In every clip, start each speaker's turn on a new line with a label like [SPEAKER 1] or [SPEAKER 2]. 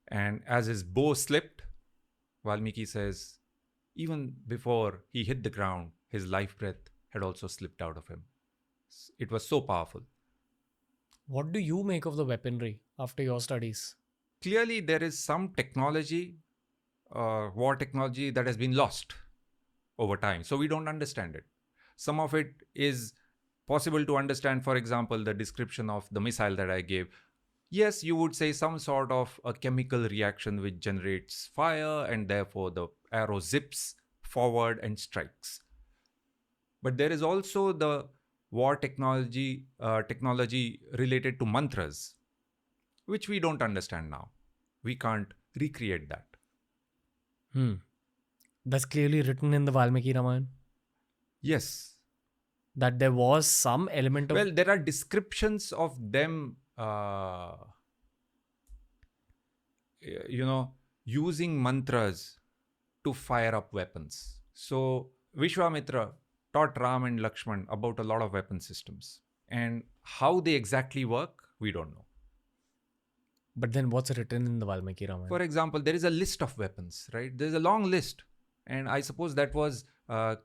[SPEAKER 1] And as his bow slipped, Valmiki says, even before he hit the ground, his life breath had also slipped out of him. It was so powerful.
[SPEAKER 2] What do you make of the weaponry after your studies?
[SPEAKER 1] Clearly, there is some technology, war technology, that has been lost over time. So we don't understand it. Some of it is possible to understand. For example, the description of the missile that I gave. Yes, you would say some sort of a chemical reaction which generates fire, and therefore the arrow zips forward and strikes. But there is also the war technology related to mantras, which we don't understand now. We can't recreate that.
[SPEAKER 2] Hmm. That's clearly written in the Valmiki Ramayana
[SPEAKER 1] Yes.
[SPEAKER 2] that there was some element of.
[SPEAKER 1] Well, there are descriptions of them, using mantras to fire up weapons. So Vishwamitra taught Ram and Lakshman about a lot of weapon systems. And how they exactly work, we don't know.
[SPEAKER 2] But then what's written in the Valmiki
[SPEAKER 1] For
[SPEAKER 2] Ramayana?
[SPEAKER 1] example, there is a list of weapons, right? There's a long list. And I suppose that was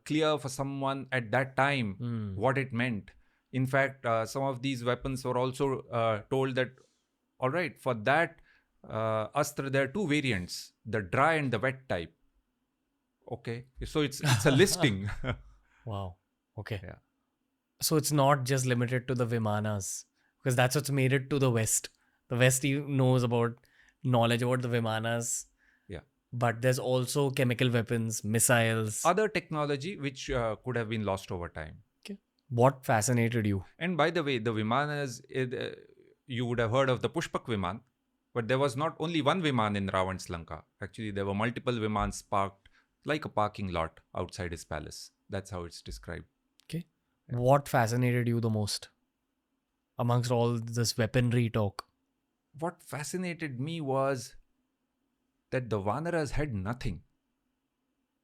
[SPEAKER 1] clear for someone at that time what it meant. In fact, some of these weapons were also told that, all right, for that astra, there are two variants, the dry and the wet type. Okay. So it's a listing.
[SPEAKER 2] Wow. Okay.
[SPEAKER 1] Yeah.
[SPEAKER 2] So it's not just limited to the Vimanas, because that's what's made it to the West. The West knows about knowledge about the Vimanas,
[SPEAKER 1] Yeah.
[SPEAKER 2] but there's also chemical weapons, missiles.
[SPEAKER 1] Other technology which could have been lost over time.
[SPEAKER 2] Okay. What fascinated you?
[SPEAKER 1] And by the way, the Vimanas, you would have heard of the Pushpak Viman, but there was not only one Viman in Ravan's Lanka. Actually, there were multiple Vimans parked like a parking lot outside his palace. That's how it's described.
[SPEAKER 2] Okay.
[SPEAKER 1] Yeah.
[SPEAKER 2] What fascinated you the most amongst all this weaponry talk?
[SPEAKER 1] What fascinated me was that the Vanaras had nothing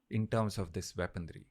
[SPEAKER 1] in terms of this weaponry.